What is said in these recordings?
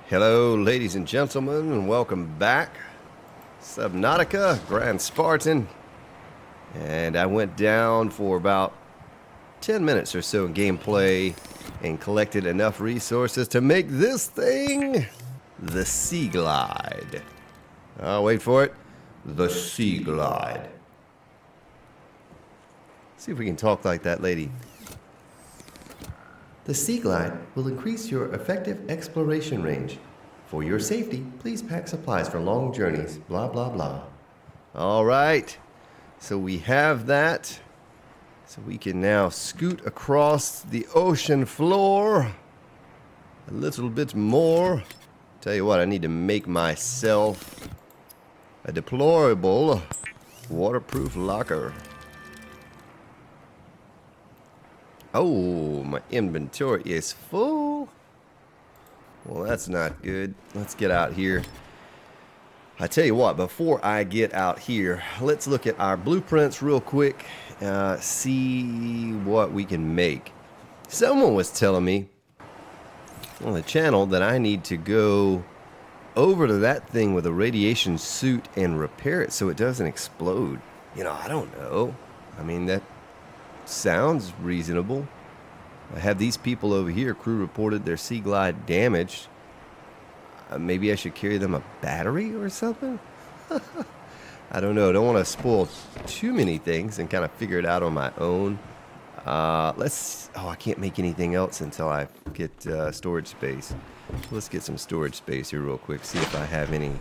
Hello, ladies and gentlemen, and welcome back. Subnautica, Grand Spartan. And I went down for about 10 minutes or so in gameplay and collected enough resources to make this thing the seaglide. Oh, wait for it. The seaglide. See if we can talk like that lady. The seaglide will increase your effective exploration range. For your safety, please pack supplies for long journeys, blah, blah, blah. All right, so we have that. So we can now scoot across the ocean floor a little bit more. Tell you what, I need to make myself a deployable waterproof locker. Oh, my inventory is full. Well, that's not good. Let's get out here. I tell you what, before I get out here, let's look at our blueprints real quick. See what we can make. Someone was telling me on the channel that I need to go over to that thing with a radiation suit and repair it so it doesn't explode. You know, I don't know. I mean, that sounds reasonable. I have these people over here. Crew reported their seaglide damaged. Maybe I should carry them a battery or something? I don't know. I don't want to spoil too many things and kind of figure it out on my own. Oh, I can't make anything else until I get storage space. Let's get some storage space here real quick. See if I have any.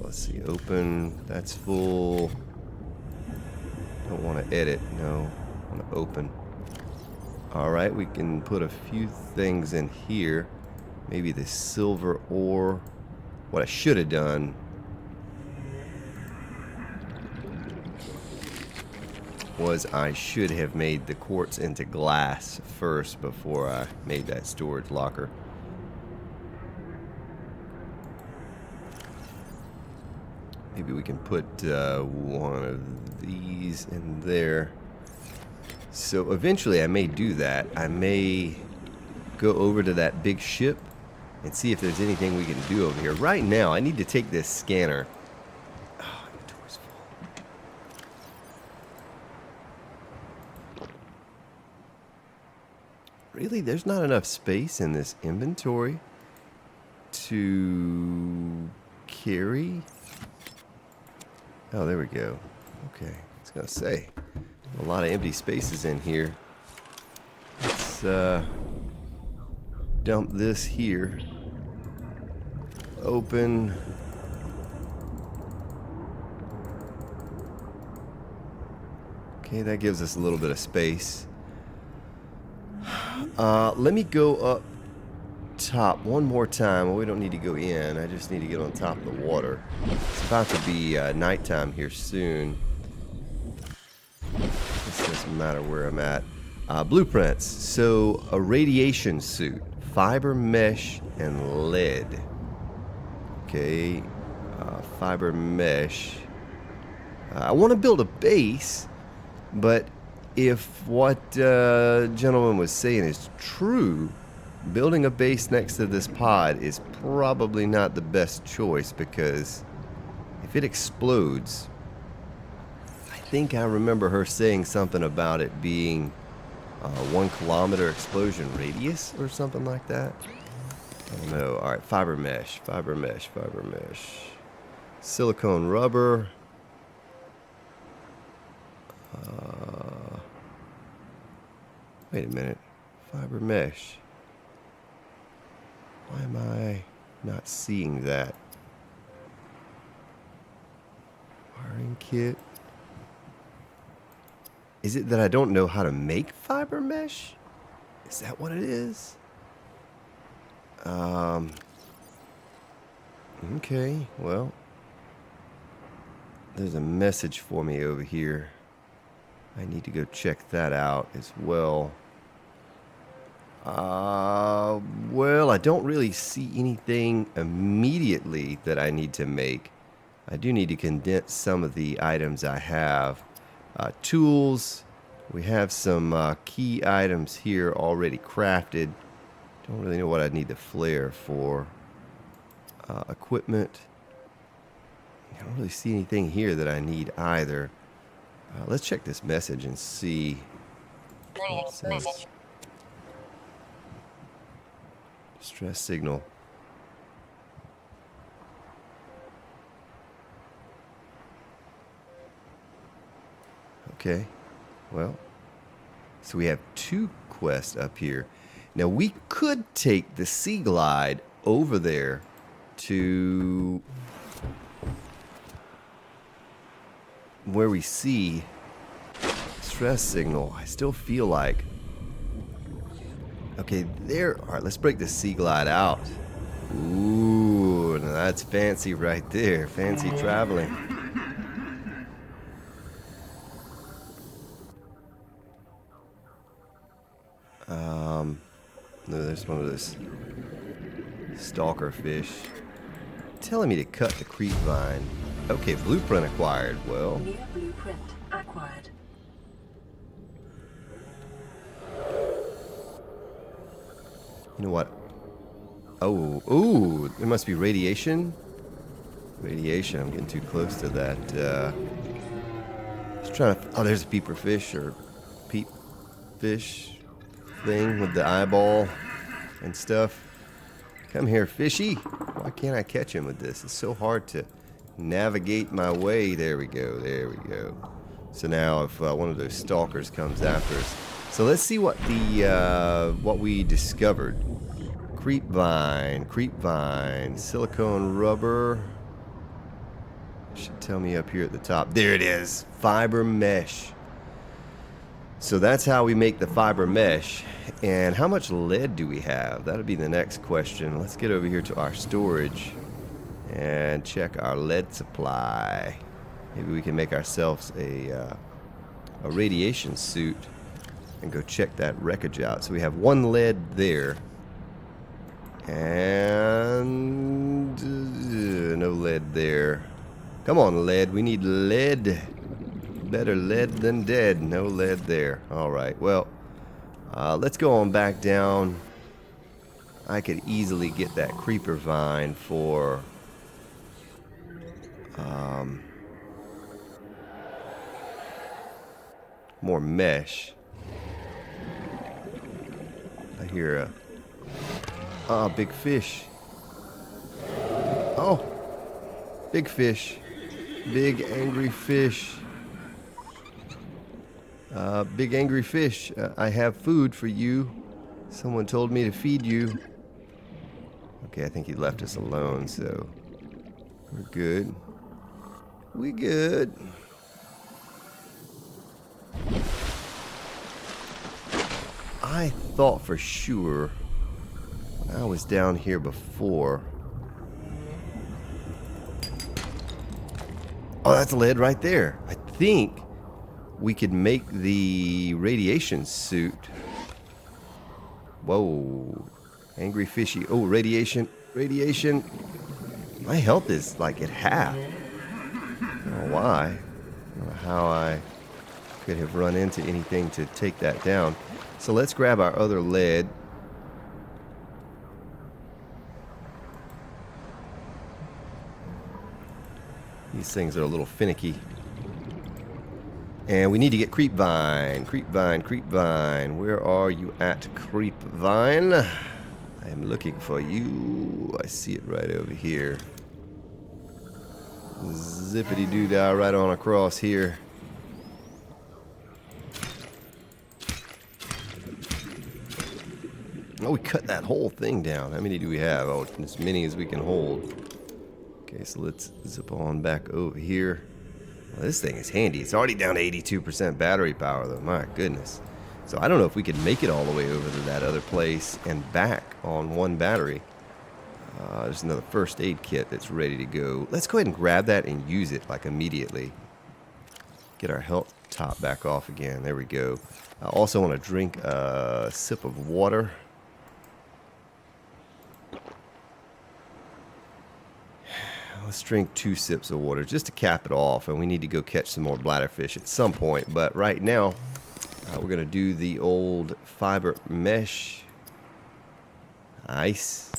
Let's see. Open. That's full. Don't want to edit. No. I want to open. Alright, we can put a few things in here. Maybe the silver ore. What I should have done was I should have made the quartz into glass first before I made that storage locker. Maybe we can put one of these in there. So eventually I may do that. I may go over to that big ship and see if there's anything we can do over here. Right now, I need to take this scanner. Oh, inventory's full. Really? There's not enough space in this inventory to carry? Oh, there we go. Okay, I was gonna say, a lot of empty spaces in here. Let's dump this here. Open. Okay, that gives us a little bit of space. Let me go up top one more time. Well, we don't need to go in. I just need to get on top of the water. It's about to be nighttime here soon. This doesn't matter where I'm at. Blueprints. So a radiation suit, fiber mesh, and lead. Okay, fiber mesh. I want to build a base, but if what gentleman was saying is true, building a base next to this pod is probably not the best choice, because if it explodes, I think I remember her saying something about it being 1 kilometer explosion radius or something like that. I don't know. Alright, fiber mesh, fiber mesh, fiber mesh. Silicone rubber. Wait a minute. Fiber mesh. Why am I not seeing that? Wiring kit. Is it that I don't know how to make fiber mesh? Is that what it is? Okay, well, there's a message for me over here. I need to go check that out as well. Well, I don't really see anything immediately that I need to make. I do need to condense some of the items I have. Tools. We have some key items here already crafted. don't really know what I'd need the flare for. Equipment. I don't really see anything here that I need either. Let's check this message and see. What it says. Distress signal. Okay. Well, so we have 2 quests up here. Now we could take the seaglide over there to where we see stress signal. I still feel like, okay, there. All right, let's break the seaglide out. Ooh, now that's fancy right there. Fancy traveling. No, there's one of those stalker fish telling me to cut the creep vine. Okay, blueprint acquired. Well, new blueprint acquired. You know what? Oh, ooh, there must be radiation. Radiation. I'm getting too close to that. Just trying to. Oh, there's a peeper fish or peep fish thing with the eyeball and stuff. Come here, fishy. Why can't I catch him with this? It's so hard to navigate my way. There we go. There we go. So now if one of those stalkers comes after us. So let's see what the what we discovered. Creep vine, silicone rubber. Should tell me up here at the top. There it is. Fiber mesh. So that's how we make the fiber mesh. And how much lead do we have? That'll be the next question. Let's get over here to our storage and check our lead supply. Maybe we can make ourselves a radiation suit and go check that wreckage out. So we have 1 lead there. And no lead there. Come on, lead. We need lead. Better lead than dead. No lead there. Alright, well, let's go on back down. I could easily get that creeper vine for more mesh. I hear a big fish. Oh, big fish. Big angry fish. Big angry fish, I have food for you. Someone told me to feed you. Okay, I think he left us alone, so we're good. We good. I thought for sure I was down here before. Oh, that's lead right there. I think we could make the radiation suit. Whoa. Angry fishy. Oh, radiation. Radiation. My health is like at half. I don't know why. I don't know how I could have run into anything to take that down. So let's grab our other lead. These things are a little finicky. And we need to get creep vine. Creep vine, creep vine. Where are you at, creep vine? I am looking for you. I see it right over here. Zippity doo dah right on across here. Oh, we cut that whole thing down. How many do we have? Oh, as many as we can hold. Okay, so let's zip on back over here. Well, this thing is handy. It's already down to 82% battery power, though. My goodness. So I don't know if we could make it all the way over to that other place and back on 1 battery. There's another first aid kit that's ready to go. Let's go ahead and grab that and use it, like, immediately. Get our health top back off again. There we go. I also want to drink a sip of water. Let's drink 2 sips of water just to cap it off, and we need to go catch some more bladderfish at some point. But right now, we're going to do the old fiber mesh. Nice.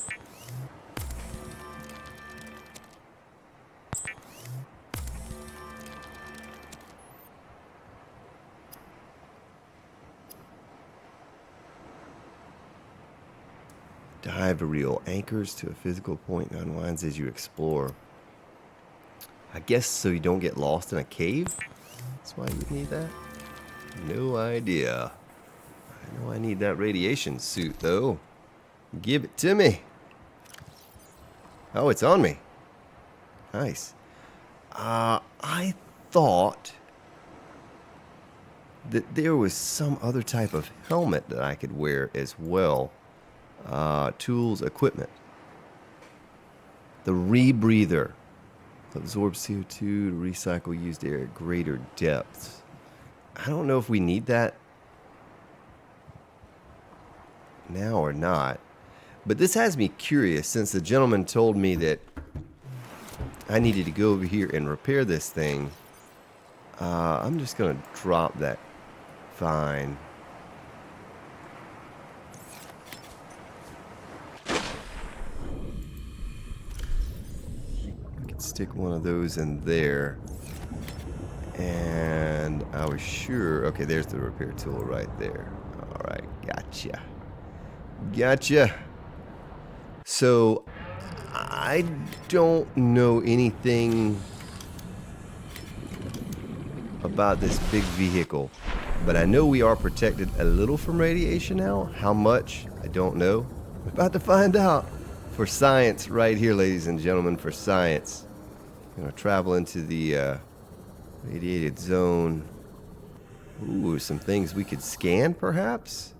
Dive reel anchors to a physical point and unwinds as you explore. I guess so you don't get lost in a cave? That's why you would need that? No idea. I know I need that radiation suit, though. Give it to me. Oh, it's on me. Nice. I thought that there was some other type of helmet that I could wear as well. Tools, equipment. The rebreather. Absorbs CO2 to recycle used air at greater depths. I don't know if we need that now or not. But this has me curious since the gentleman told me that I needed to go over here and repair this thing. I'm just going to drop that fine. Stick one of those in there. And I was sure. Okay, there's the repair tool right there. Alright, gotcha. Gotcha. So, I don't know anything about this big vehicle. But I know we are protected a little from radiation now. How much? I don't know. We're about to find out. For science, right here, ladies and gentlemen, for science. We're going to travel into the radiated zone. Ooh, some things we could scan, perhaps?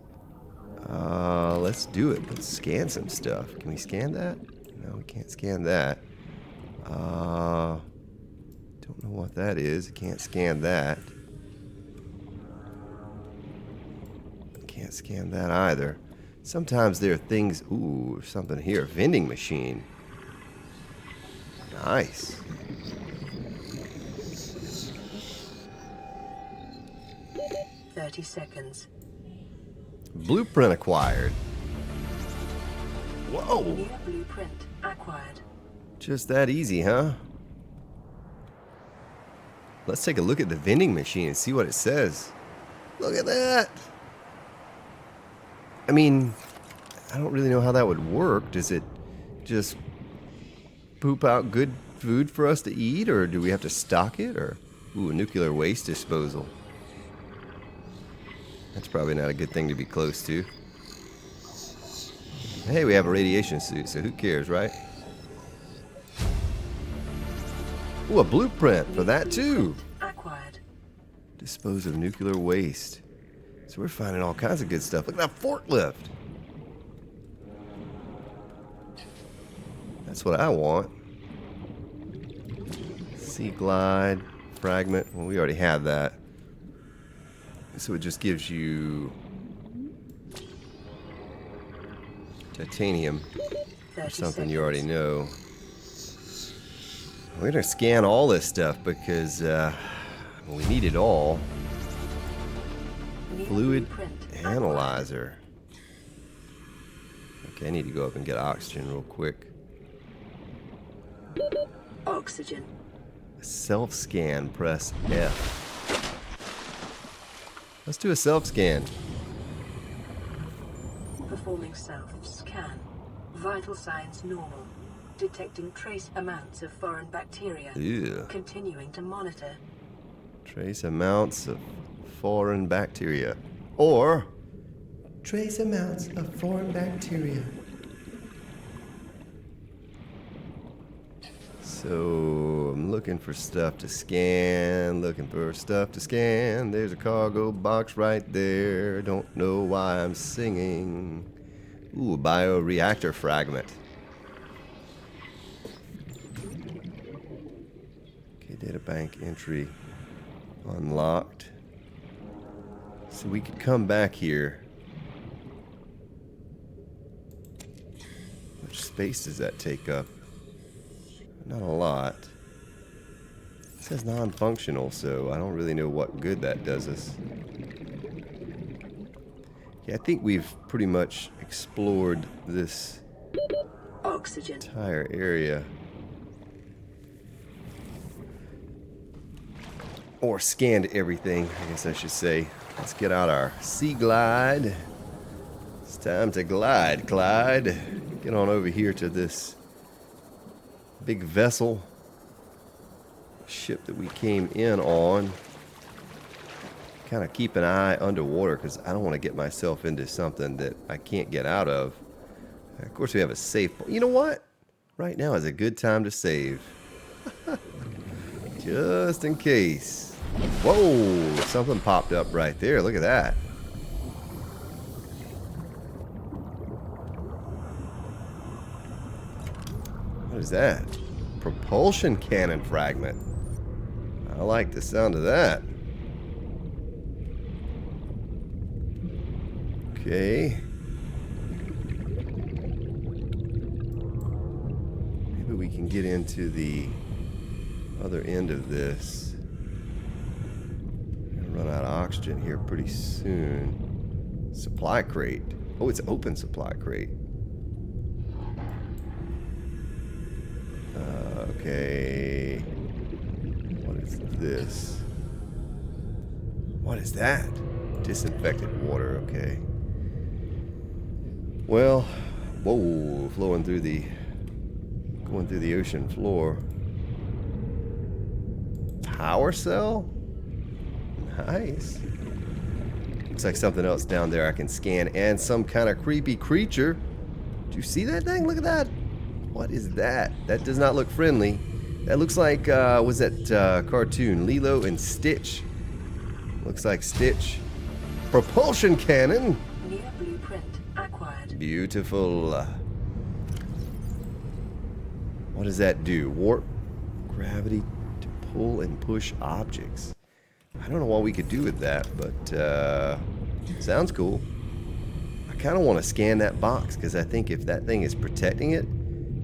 Let's do it. Let's scan some stuff. Can we scan that? No, we can't scan that. Don't know what that is. Can't scan that. Can't scan that either. Sometimes there are things... Ooh, something here. Vending machine. Nice. seconds. Blueprint acquired. Whoa. New blueprint acquired. Just that easy, huh? Let's take a look at the vending machine and see what it says. Look at that. I mean, I don't really know how that would work. Does it just poop out good food for us to eat, or do we have to stock it? Or ooh, nuclear waste disposal. That's probably not a good thing to be close to. Hey, we have a radiation suit, so who cares, right? Ooh, a blueprint for that too. Acquired. Dispose of nuclear waste. So we're finding all kinds of good stuff. Look at that forklift. That's what I want. Seaglide, fragment. Well, we already have that. So it just gives you titanium or something you already know. We're going to scan all this stuff because we need it all. Fluid analyzer. Okay, I need to go up and get oxygen real quick. Oxygen. Self-scan, press F. Let's do a self-scan. Performing self-scan. Vital signs normal. Detecting trace amounts of foreign bacteria. Ew. Continuing to monitor. Trace amounts of foreign bacteria. Or trace amounts of foreign bacteria. So I'm looking for stuff to scan, looking for stuff to scan. There's a cargo box right there. Don't know why I'm singing. Ooh, bioreactor fragment. Okay, data bank entry unlocked. So we could come back here. Which space does that take up? Not a lot. It says non-functional, so I don't really know what good that does us. Yeah, I think we've pretty much explored this Oxygen. entire area. Or scanned everything, I guess I should say. Let's get out our seaglide. It's time to glide, Clyde. Get on over here to this big vessel. Ship that we came in on. Kind of keep an eye underwater because I don't want to get myself into something that I can't get out of. Of course, we have a safe. You know what? Right now is a good time to save. Just in case. Whoa! Something popped up right there. Look at that. What is that? Propulsion cannon fragment. I like the sound of that. Okay. Maybe we can get into the other end of this. Gonna run out of oxygen here pretty soon. Supply crate. Oh, it's open supply crate. Okay. What is this? What is that? Disinfected water, okay. Well, whoa, going through the ocean floor. Power cell? Nice. Looks like something else down there I can scan, and some kind of creepy creature. Do you see that thing? Look at that. What is that? That does not look friendly. That looks like, was that cartoon? Lilo and Stitch. Looks like Stitch. Propulsion cannon. New blueprint acquired. Beautiful. What does that do? Warp gravity to pull and push objects. I don't know what we could do with that, but sounds cool. I kind of want to scan that box because I think if that thing is protecting it,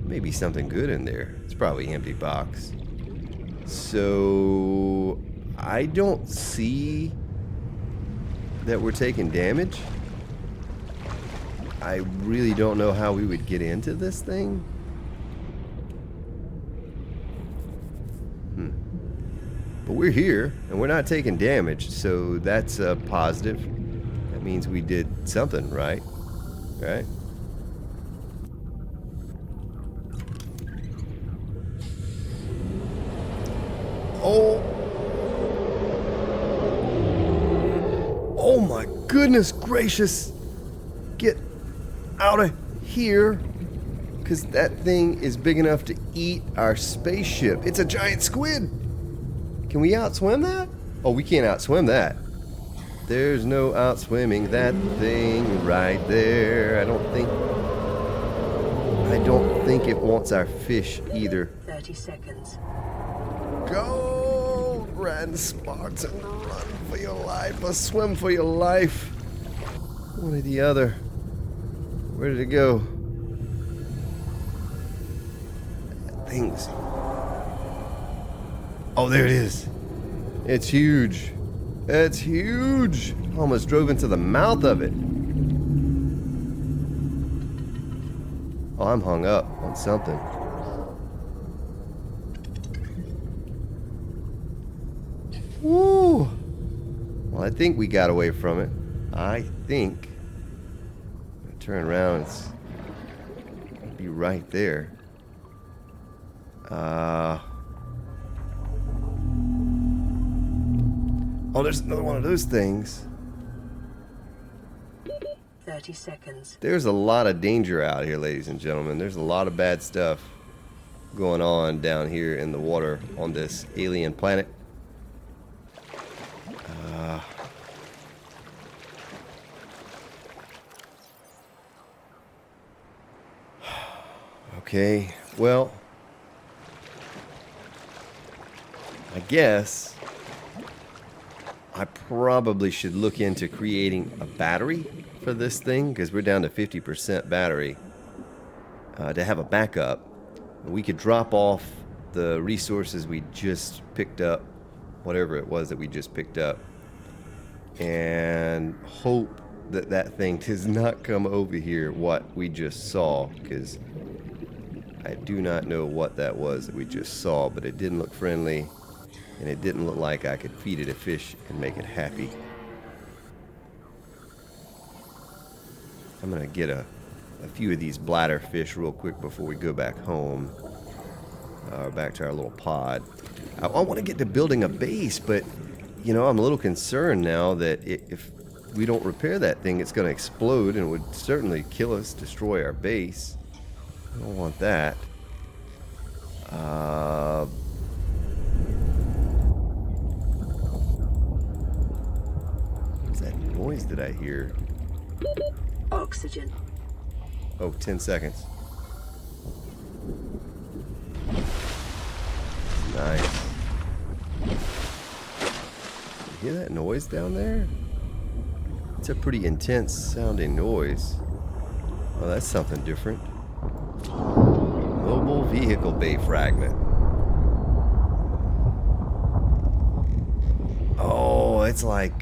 maybe something good in there. It's probably an empty box. So I don't see that we're taking damage. I really don't know how we would get into this thing. But we're here and we're not taking damage, so that's a positive. That means we did something right. Right? Oh. Oh my goodness gracious. Get out of here. Because that thing is big enough to eat our spaceship. It's a giant squid. Can we outswim that? Oh, we can't outswim that. There's no outswimming that thing right there. I don't think it wants our fish either. 30 seconds. Go, Grand Spartan, run for your life or swim for your life. One or the other. Where did it go? That thing's... Oh, there it is. It's huge. It's huge. Almost drove into the mouth of it. Oh, I'm hung up on something. Woo! Well, I think we got away from it. I think. I'm gonna turn around. It's gonna be right there. Oh, there's another one of those things. 30 seconds. There's a lot of danger out here, ladies and gentlemen. There's a lot of bad stuff going on down here in the water on this alien planet. Okay, well, I guess I probably should look into creating a battery for this thing because we're down to 50% battery to have a backup. We could drop off the resources we just picked up, whatever it was that we just picked up, and hope that that thing does not come over here what we just saw, because I do not know what that was that we just saw, but it didn't look friendly, and it didn't look like I could feed it a fish and make it happy. I'm going to get a few of these bladder fish real quick before we go back home, back to our little pod. I want to get to building a base, but, you know, I'm a little concerned now that if we don't repair that thing, it's going to explode, and it would certainly kill us, destroy our base. I don't want that. What's that noise that I hear? Oxygen. Oh, 10 seconds. Nice. You hear that noise down there? It's a pretty intense sounding noise. Oh, that's something different. Mobile vehicle bay fragment. Oh, it's like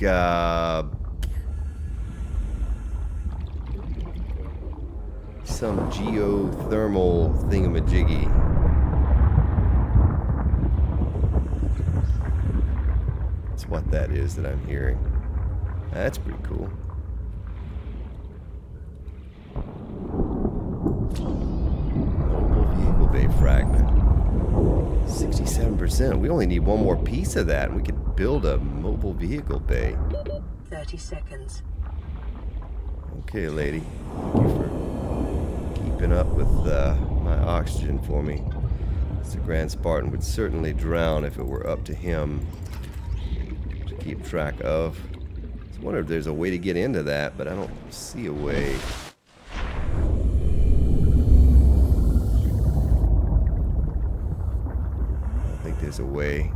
some geothermal thingamajiggy. That's what that is that I'm hearing. That's pretty cool. Mobile vehicle bay fragment. 67%. We only need one more piece of that, and we could build a mobile vehicle bay. 30 seconds. Okay, lady. Thank you for keeping up with my oxygen for me. The Grand Spartan would certainly drown if it were up to him to keep track of. I wonder if there's a way to get into that, but I don't see a way. I don't think there's a way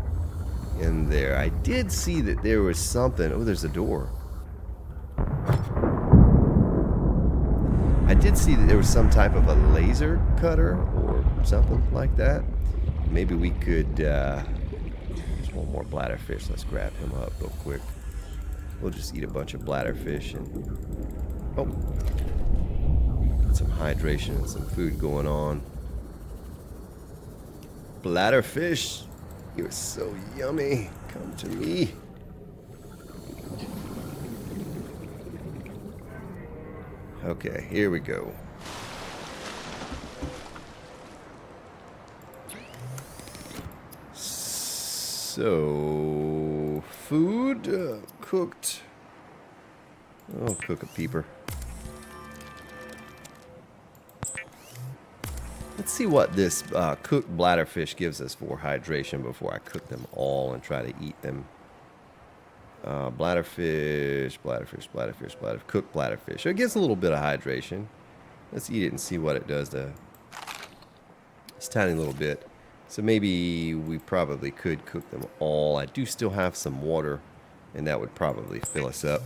in there. I did see that there was something. Oh, there's a door. I did see that there was some type of a laser cutter or something like that. Maybe we could, there's one more bladderfish. Let's grab him up real quick. We'll just eat a bunch of bladderfish and, oh, get some hydration and some food going on. Bladderfish, you're so yummy. Come to me. Okay, here we go. So, food cooked. Oh, cook a peeper. Let's see what this cooked bladderfish gives us for hydration before I cook them all and try to eat them. Bladderfish, cooked bladderfish. So it gives a little bit of hydration. Let's eat it and see what it does to this tiny little bit. So maybe we probably could cook them all. I do still have some water, and that would probably fill us up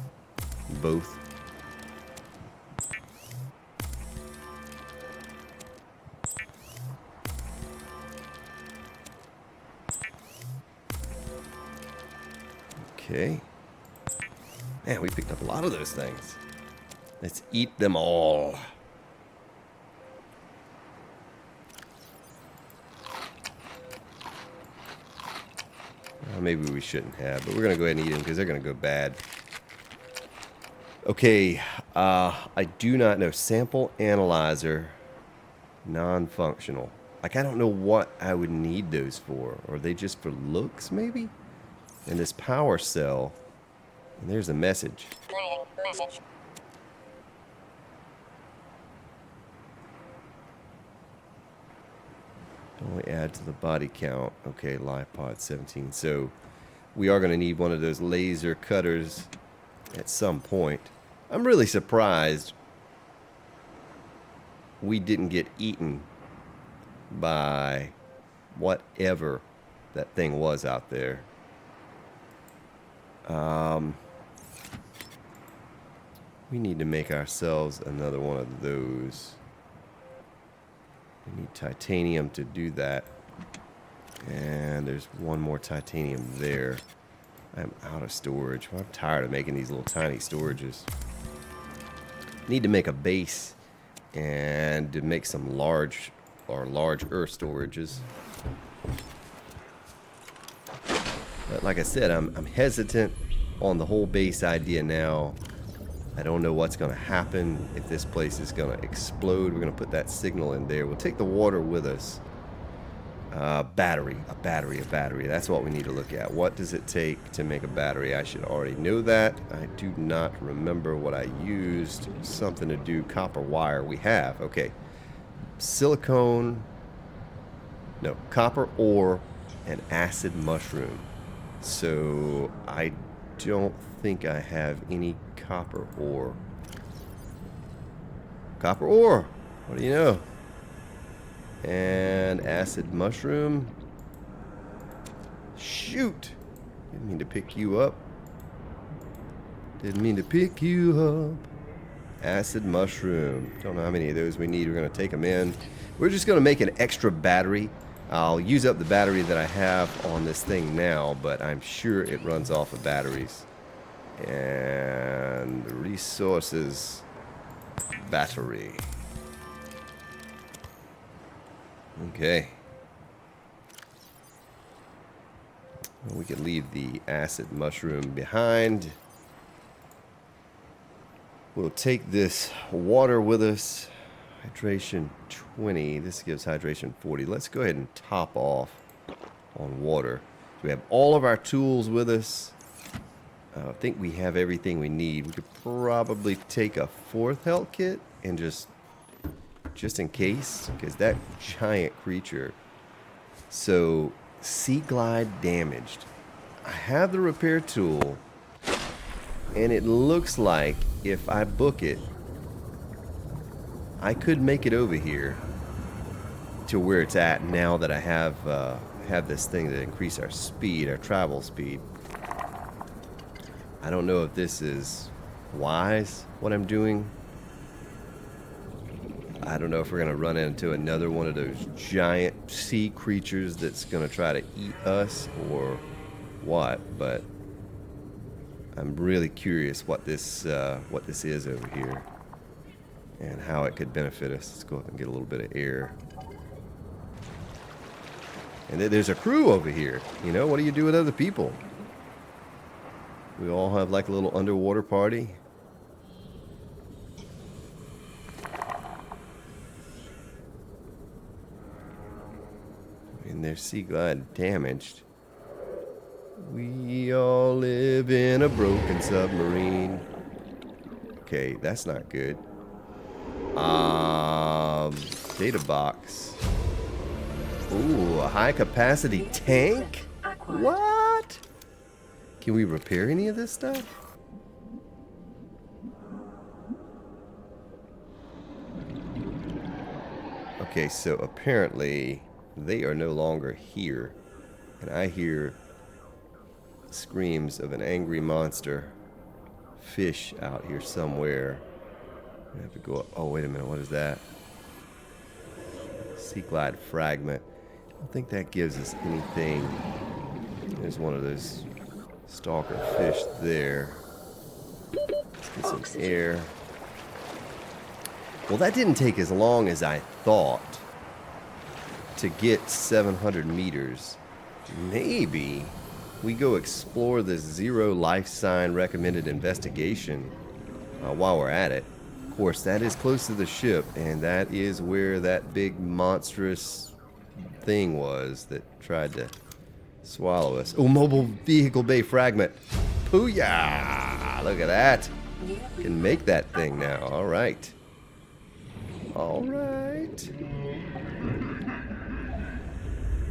both. Okay. Man, we picked up a lot of those things. Let's eat them all. Maybe we shouldn't have, but we're going to go ahead and eat them because they're going to go bad. Okay, I do not know. Sample analyzer, non-functional. Like, I don't know what I would need those for. Are they just for looks, maybe? And this power cell, and there's a message. Message. Only add to the body count. Okay, live pod 17. So we are going to need one of those laser cutters at some point. I'm really surprised we didn't get eaten by whatever that thing was out there. We need to make ourselves another one of those. We need titanium to do that. And there's one more titanium there. I'm out of storage. I'm tired of making these little tiny storages. Need to make a base and to make some large earth storages. But like I said, I'm hesitant on the whole base idea now. I don't know what's going to happen, if this place is going to explode. We're going to put that signal in there. We'll take the water with us. A battery. That's what we need to look at. What does it take to make a battery? I should already know that. I do not remember what I used. Something to do copper wire. We have. Okay. Silicone. No. Copper ore and acid mushroom. So I don't think I have any copper ore. Copper ore! What do you know? And acid mushroom. Shoot! Didn't mean to pick you up. Didn't mean to pick you up. Acid mushroom. Don't know how many of those we need. We're going to take them in. We're just going to make an extra battery. I'll use up the battery that I have on this thing now, but I'm sure it runs off of batteries. And resources. Battery. Okay. Well, we can leave the acid mushroom behind. We'll take this water with us. Hydration 20. This gives hydration 40. Let's go ahead and top off on water. We have all of our tools with us. I think we have everything we need. We could probably take a fourth health kit and just in case, because that giant creature. So, seaglide damaged. I have the repair tool, and it looks like if I book it, I could make it over here to where it's at now that I have this thing to increase our speed, our travel speed. I don't know if this is wise, what I'm doing. I don't know if we're going to run into another one of those giant sea creatures that's going to try to eat us or what, but I'm really curious what this is over here and how it could benefit us. Let's go up and get a little bit of air. And then there's a crew over here. You know, what do you do with other people? We all have like a little underwater party. And their seaglide damaged. We all live in a broken submarine. Okay, that's not good. Data box. Ooh, a high capacity tank? What? Can we repair any of this stuff? Okay, so apparently they are no longer here. And I hear screams of an angry monster. Fish out here somewhere. I have to go up. Oh, wait a minute. What is that? Seaglide fragment. I don't think that gives us anything. There's one of those stalker fish there. Let's get some air. Well, that didn't take as long as I thought to get 700 meters. Maybe we go explore this zero life sign recommended investigation while we're at it. Of course, that is close to the ship, and that is where that big monstrous thing was that tried to swallow us. Oh, mobile vehicle bay fragment. Booyah! Look at that. Can make that thing now. All right. All right.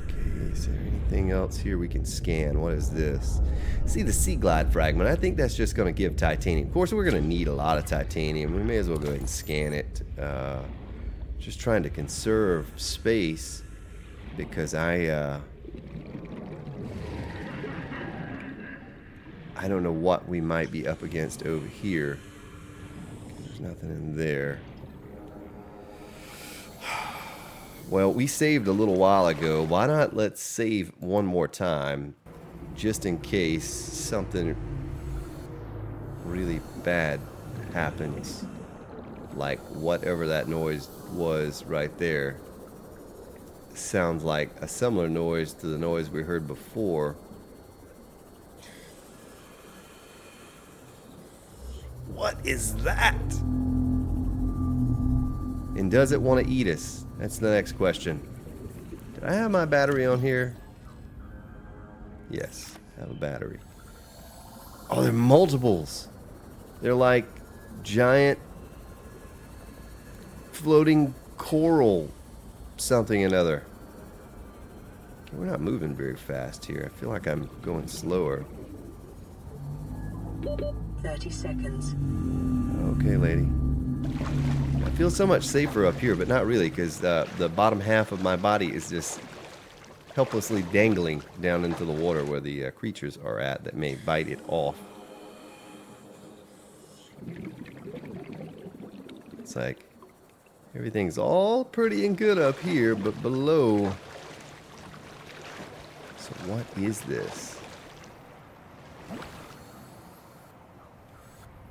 Okay, is there anything else here we can scan? What is this? See the seaglide fragment. I think that's just going to give titanium. Of course, we're going to need a lot of titanium. We may as well go ahead and scan it. Just trying to conserve space because I don't know what we might be up against over here. There's nothing in there. Well, we saved a little while ago. Why not let's save one more time, just in case something really bad happens. like whatever that noise was right there sounds like a similar noise to the noise we heard before. What is that? And does it want to eat us? That's the next question. Did I have my battery on here? Yes, I have a battery. Oh, they're multiples. They're like giant floating coral something another. Okay, we're not moving very fast here. I feel like I'm going slower. 30 seconds. Okay, lady. I feel so much safer up here, but not really, because the bottom half of my body is just helplessly dangling down into the water where the creatures are at that may bite it off. It's like everything's all pretty and good up here, but below. So what is this?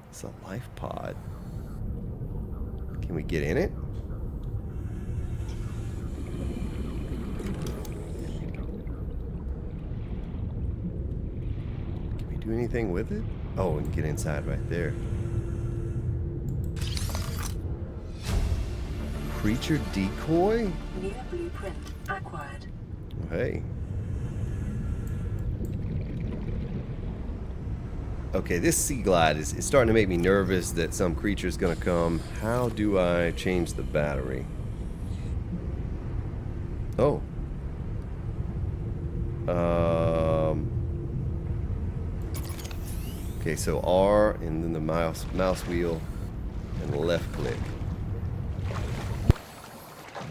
It's a life pod. Can we get in it? Can we do anything with it? Oh, we can get inside right there. Creature decoy? New blueprint acquired. Hey. Okay, this seaglide is starting to make me nervous that some creature is going to come. How do I change the battery? Oh. Okay, so R and then the mouse wheel and left click.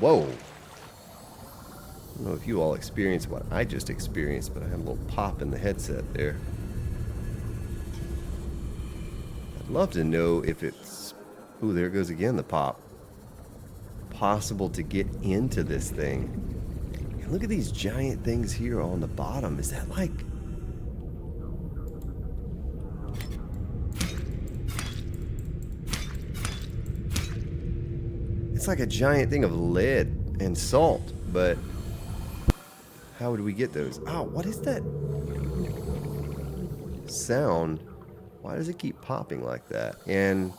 Whoa. I don't know if you all experienced what I just experienced, but I had a little pop in the headset there. I'd love to know if it's... Ooh, there it goes again, the pop. Possible to get into this thing. And look at these giant things here on the bottom. Is that like... It's like a giant thing of lead and salt, but how would we get those? Oh, what is that sound? Why does it keep popping like that? And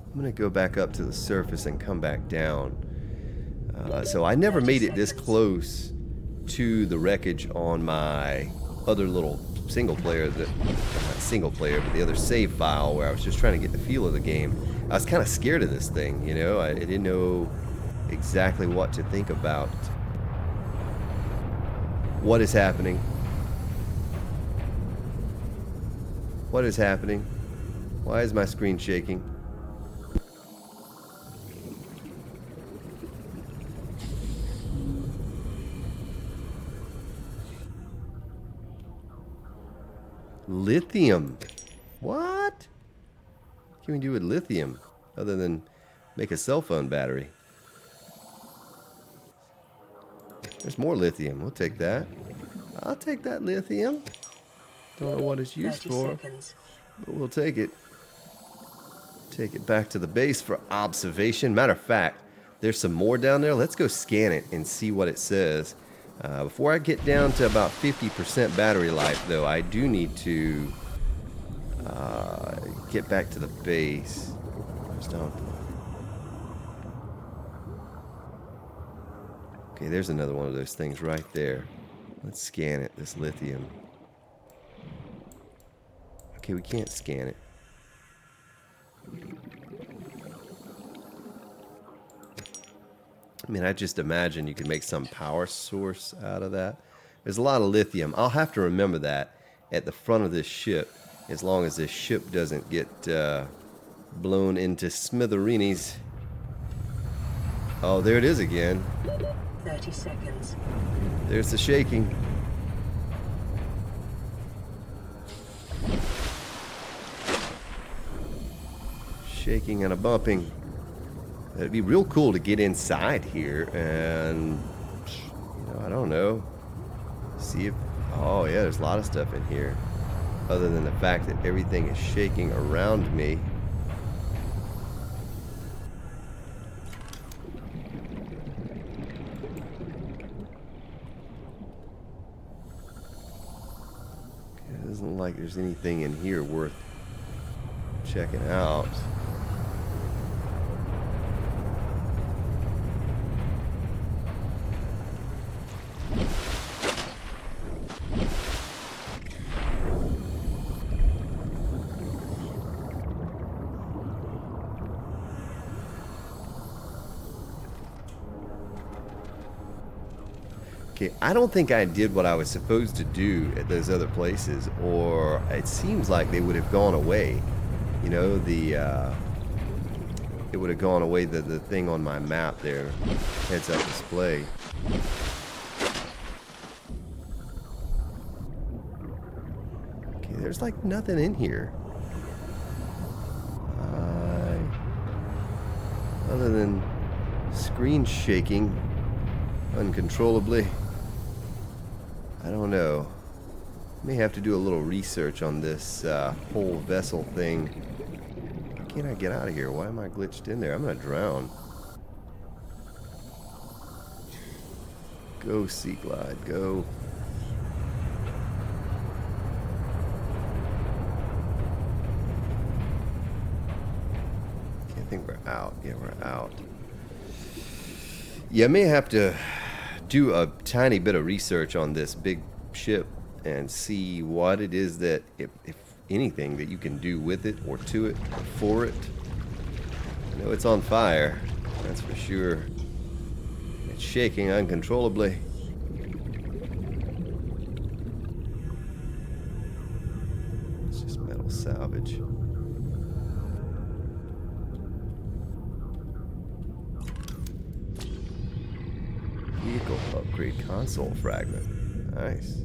I'm going to go back up to the surface and come back down. So I never made it this close to the wreckage on my other little single player, not single player, but the other save file where I was just trying to get the feel of the game. I was kind of scared of this thing, you know. I didn't know exactly what to think about. What is happening? What is happening? Why is my screen shaking? Lithium. What can we do with lithium other than make a cell phone battery? There's more lithium. We'll take that. I'll take that lithium. Don't know what it's used for, but we'll take it. Take it back to the base for observation. Matter of fact, there's some more down there. Let's go scan it and see what it says. Before I get down to about 50% battery life, though, I do need to get back to the base. Okay, there's another one of those things right there. Let's scan it, this lithium. Okay, we can't scan it. I mean, I just imagine you could make some power source out of that. There's a lot of lithium. I'll have to remember that at the front of this ship, as long as this ship doesn't get blown into smithereens. Oh, there it is again. 30 seconds. There's the shaking. Shaking and a bumping. It'd be real cool to get inside here and, you know, I don't know, see if, oh yeah, there's a lot of stuff in here. Other than the fact that everything is shaking around me. Doesn't look like there's anything in here worth checking out. Okay, I don't think I did what I was supposed to do at those other places, or it seems like they would have gone away. You know, it would have gone away, the thing on my map there, heads up display. Okay, there's like nothing in here. Other than screen shaking uncontrollably. I don't know. May have to do a little research on this whole vessel thing. Why can't I get out of here? Why am I glitched in there? I'm gonna drown. Go, seaglide, go. Okay, I think we're out. Yeah, we're out. Yeah, I may have to do a tiny bit of research on this big ship and see what it is that, if anything, that you can do with it or to it or for it. I know it's on fire, that's for sure. It's shaking uncontrollably. It's just metal salvage. Vehicle upgrade console fragment. Nice.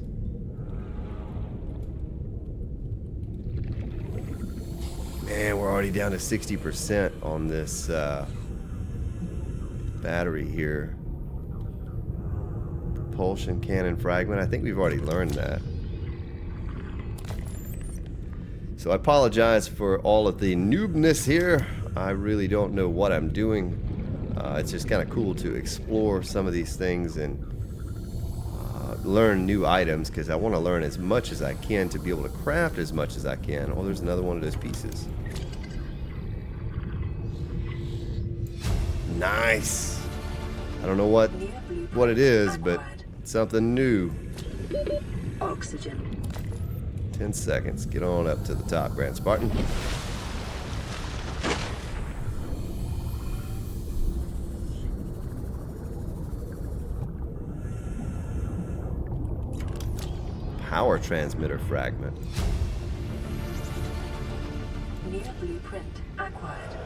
Man, we're already down to 60% on this battery here. Propulsion cannon fragment. I think we've already learned that. So I apologize for all of the noobness here. I really don't know what I'm doing. It's just kind of cool to explore some of these things and learn new items, because I want to learn as much as I can to be able to craft as much as I can. Oh, there's another one of those pieces. Nice. I don't know what it is, but it's something new. Oxygen. 10 seconds. Get on up to the top, Grand Spartan. Power transmitter fragment. New blueprint acquired.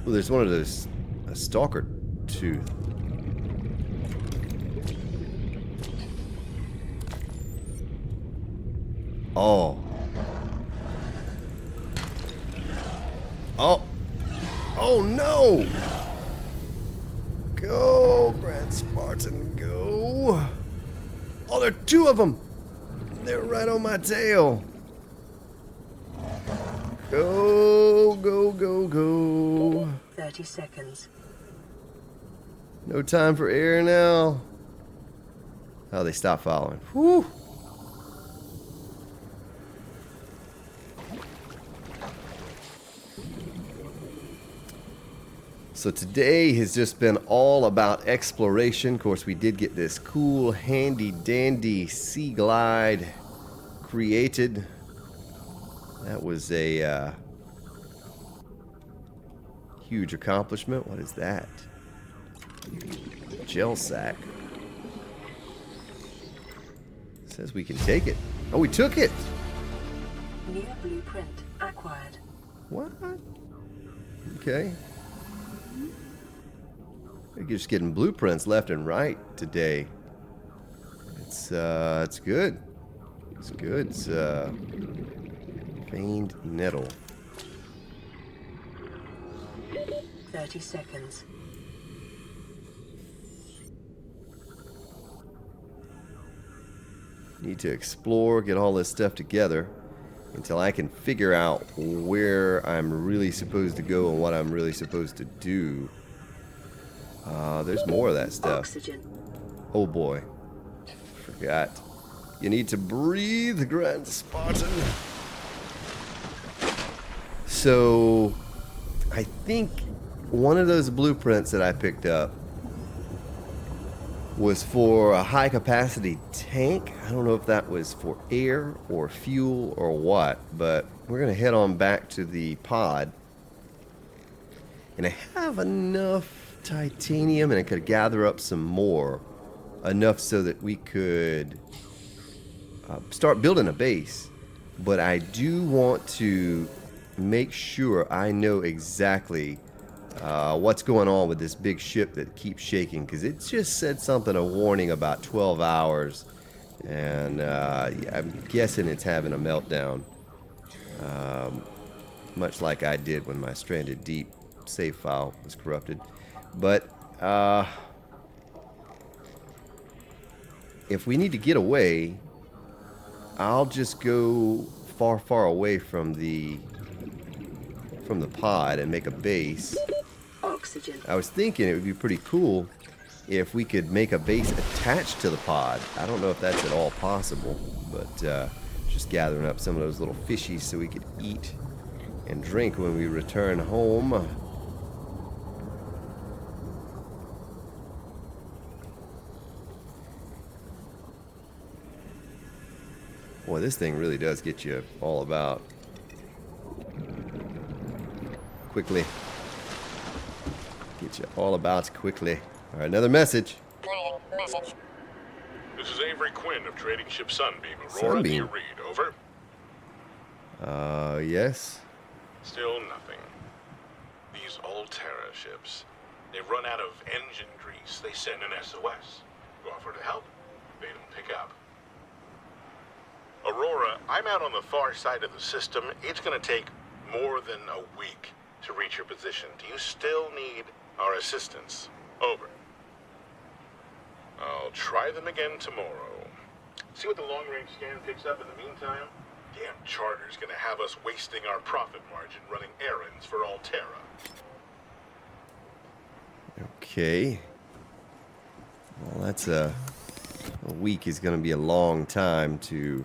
Well, there's one of those, a stalker tooth. Oh. Oh. Oh no! Go, Grand Spartan, go! Oh, there are two of them! They're right on my tail. Go, go, go, go. 30 seconds. No time for air now. Oh, they stopped following. Whew. So today has just been all about exploration. Of course, we did get this cool, handy-dandy seaglide created. That was a huge accomplishment. What is that? Gel sack. Says we can take it. Oh, we took it! New blueprint acquired. What? Okay. We're just getting blueprints left and right today. It's good. It's good. It's veined nettle. 30 seconds. Need to explore, get all this stuff together until I can figure out where I'm really supposed to go and what I'm really supposed to do. There's more of that stuff. Oxygen. Oh boy. Forgot. You need to breathe, Grand Spartan. So, I think one of those blueprints that I picked up was for a high capacity tank. I don't know if that was for air or fuel or what, but we're going to head on back to the pod. And I have enough titanium, and I could gather up some more. Enough so that we could start building a base. But I do want to make sure I know exactly what's going on with this big ship that keeps shaking, because it just said something, a warning about 12 hours, and yeah, I'm guessing it's having a meltdown, much like I did when my Stranded Deep save file was corrupted. But if we need to get away, I'll just go far away from the pod and make a base. Oxygen. I was thinking it would be pretty cool if we could make a base attached to the pod. I don't know if that's at all possible, but just gathering up some of those little fishies so we could eat and drink when we return home. Boy, this thing really does get you all about. Quickly. Get you all about quickly. All right, another message. Playing message. This is Avery Quinn of Trading Ship Sunbeam. Aurora, do you read? Over. Yes. Still nothing. These Alterra ships, they've run out of engine grease. They send an SOS. You offer to help, they don't pick up. Aurora, I'm out on the far side of the system. It's going to take more than a week to reach your position. Do you still need our assistance? Over. I'll try them again tomorrow. See what the long-range scan picks up in the meantime? Damn charter's gonna have us wasting our profit margin running errands for Alterra. Okay. Well, that's a week is going to be a long time to...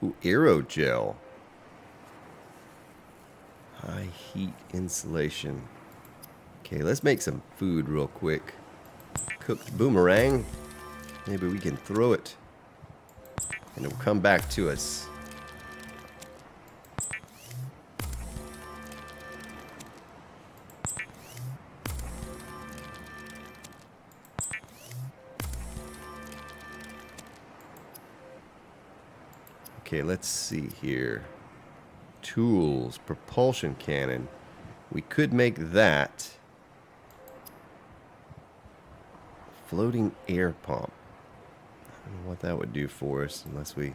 Ooh, aerogel. High heat insulation. Okay, let's make some food real quick. Cooked boomerang. Maybe we can throw it and it'll come back to us. Okay, let's see here. Tools, propulsion cannon. We could make that. Floating air pump. I don't know what that would do for us unless we...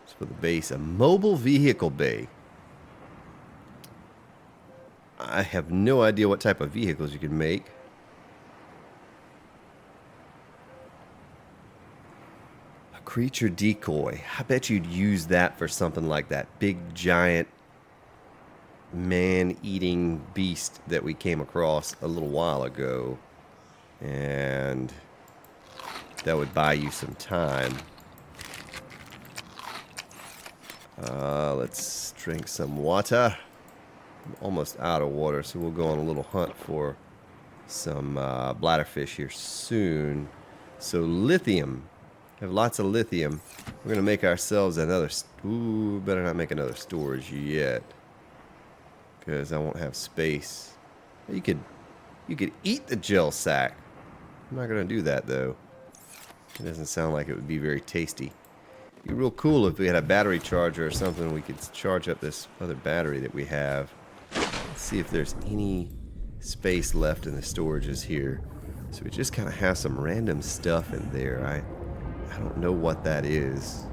Just for the base. A mobile vehicle bay. I have no idea what type of vehicles you can make. A creature decoy. I bet you'd use that for something like that big giant man-eating beast that we came across a little while ago. And that would buy you some time. Let's drink some water. I'm almost out of water, so we'll go on a little hunt for some bladderfish here soon. So lithium. Have lots of lithium. We're gonna make ourselves another. Ooh, better not make another storage yet, because I won't have space. You could eat the gel sack. I'm not gonna do that though. It doesn't sound like it would be very tasty. It'd be real cool if we had a battery charger or something. We could charge up this other battery that we have. Let's see if there's any space left in the storages here. So we just kind of have some random stuff in there. I don't know what that is.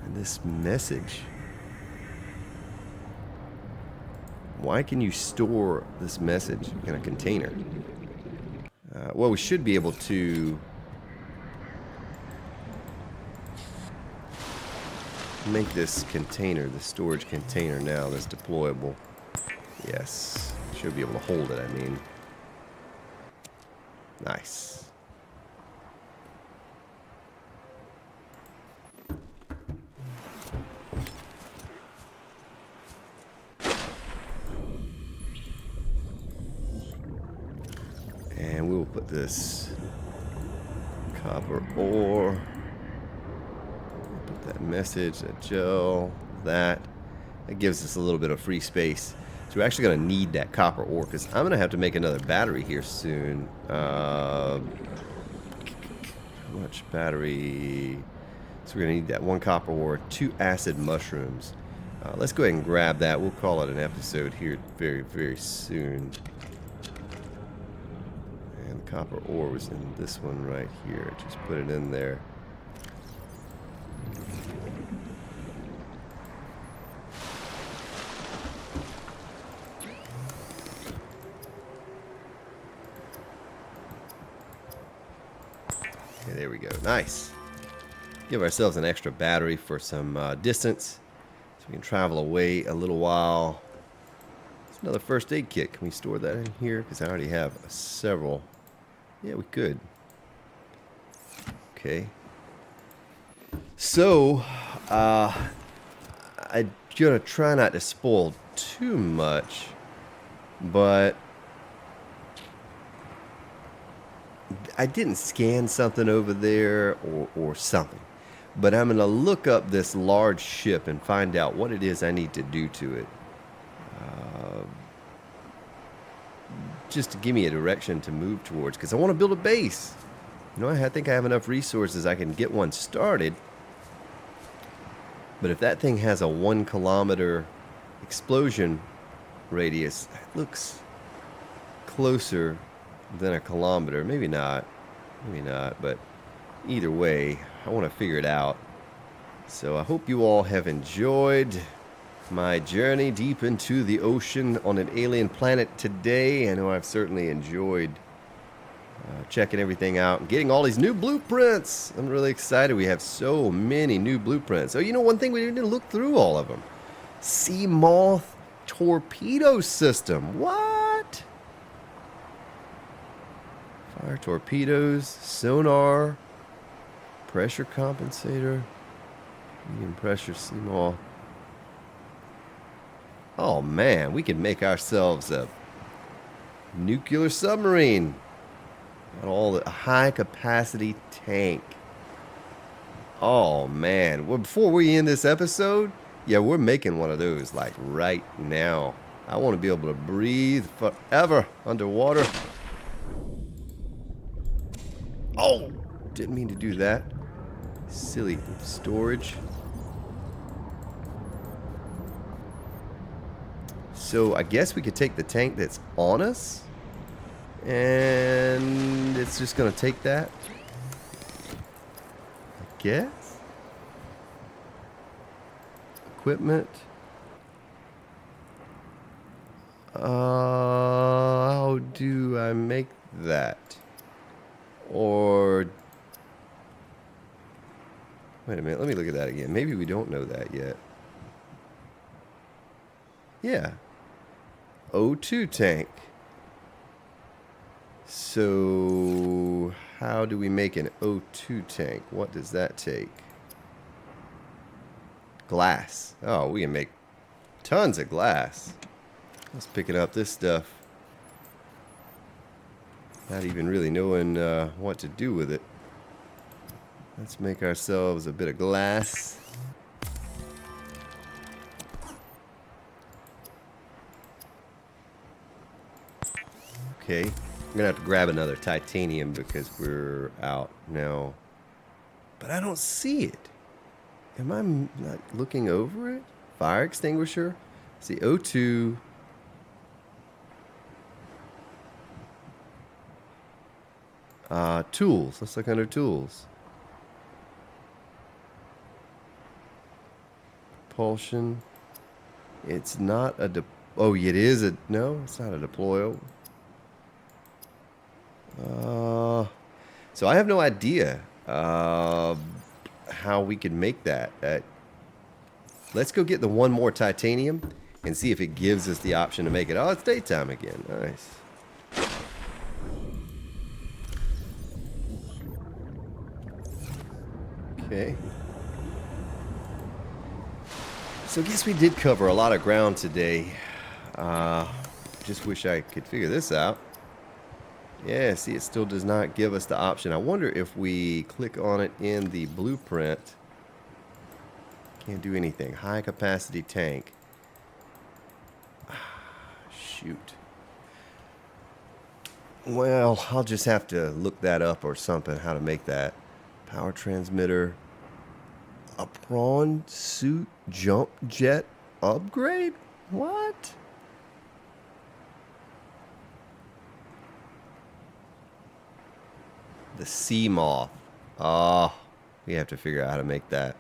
And this message. Why can you store this message in a container? Well, we should be able to make this container, the storage container now that's deployable. Yes, should be able to hold it, I mean. Nice. And we will put this copper ore. Put that message, that gel, that. It gives us a little bit of free space. So we're actually going to need that copper ore because I'm going to have to make another battery here soon. How much battery? So we're going to need that 1 copper ore, 2 acid mushrooms. Let's go ahead and grab that. We'll call it an episode here very, very soon. And the copper ore was in this one right here. Just put it in there. Okay, there we go. Nice. Give ourselves an extra battery for some distance so we can travel away a little while. It's another first aid kit. Can we store that in here? Because I already have several. Yeah, we could. Okay. So, I'm going to try not to spoil too much, but I didn't scan something over there or something. But I'm going to look up this large ship and find out what it is I need to do to it. Just to give me a direction to move towards. Because I want to build a base. You know, I think I have enough resources I can get one started. But if that thing has a 1 kilometer explosion radius, that looks closer than a kilometer. Maybe not. Maybe not. But either way, I want to figure it out. So I hope you all have enjoyed my journey deep into the ocean on an alien planet today. I know I've certainly enjoyed checking everything out and getting all these new blueprints. I'm really excited. We have so many new blueprints. Oh, you know, one thing we didn't look through all of them. Sea Moth torpedo system. What? Fire torpedoes, sonar, pressure compensator, medium pressure sea moth. Oh man, we could make ourselves a nuclear submarine. Got all the high capacity tank. Oh man, well, before we end this episode, yeah, we're making one of those like right now. I want to be able to breathe forever underwater. Oh, didn't mean to do that. Silly storage. So I guess we could take the tank that's on us, and it's just gonna take that, I guess. Equipment. How do I make that? Or wait a minute, let me look at that again. Maybe we don't know that yet. Yeah. O2 tank. So how do we make an O2 tank? What does that take? Glass. Oh, we can make tons of glass. Let's picking up this stuff. Not even really knowing what to do with it. Let's make ourselves a bit of glass. Okay, I'm gonna have to grab another titanium because we're out now. But I don't see it. Am I not looking over it? Fire extinguisher. See, O2. Tools. Let's look under tools. Propulsion. It's not a oh, it is a no. It's not a deployable. So I have no idea how we could make that. Let's go get the one more titanium and see if it gives us the option to make it. Oh, it's daytime again. Nice. Okay. So I guess we did cover a lot of ground today. Just wish I could figure this out. Yeah, see, it still does not give us the option. I wonder if we click on it in the blueprint. Can't do anything. High capacity tank. Shoot. Well, I'll just have to look that up or something, how to make that. Power transmitter. A prawn suit jump jet upgrade? What? The sea moth. Oh, we have to figure out how to make that.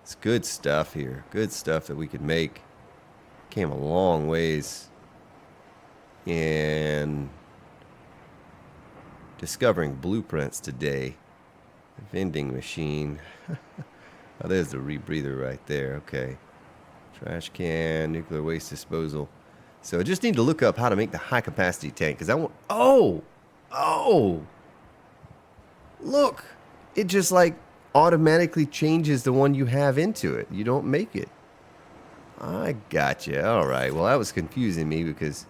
It's good stuff here. Good stuff that we could make. Came a long ways in discovering blueprints today. Vending machine. Oh, there's the rebreather right there. Okay. Trash can, nuclear waste disposal. So I just need to look up how to make the high capacity tank. Because I want... Oh! Oh! Look! It just like automatically changes the one you have into it. You don't make it. I gotcha. Alright. Well, that was confusing me because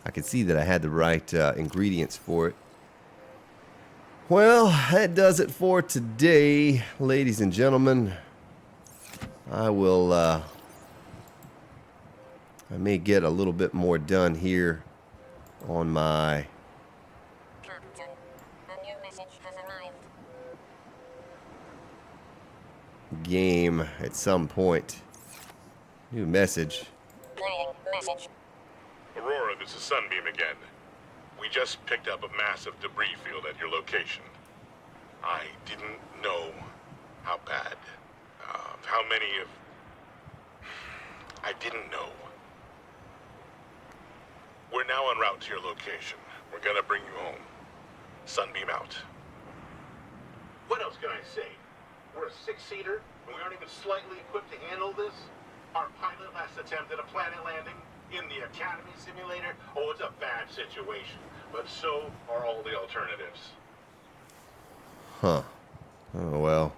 I could see that I had the right ingredients for it. Well, that does it for today, ladies and gentlemen. I will, I may get a little bit more done here on my Captain, a new message has arrived. game at some point. New message. Playing message. Aurora, this is Sunbeam again. We just picked up a massive debris field at your location. I didn't know how bad. How many of... I didn't know. We're now en route to your location. We're gonna bring you home. Sunbeam out. What else can I say? We're a six-seater, and we aren't even slightly equipped to handle this. Our pilot last attempted a planet landing in the Academy simulator. Oh, it's a bad situation, but so are all the alternatives. Huh. Oh, well.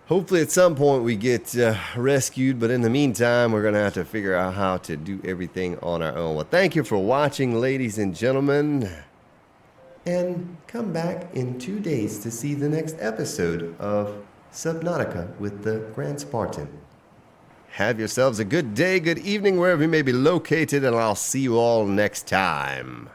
Hopefully at some point we get rescued, but in the meantime, we're going to have to figure out how to do everything on our own. Well, thank you for watching, ladies and gentlemen. And come back in 2 days to see the next episode of Subnautica with the Grand Spartan. Have yourselves a good day, good evening, wherever you may be located, and I'll see you all next time.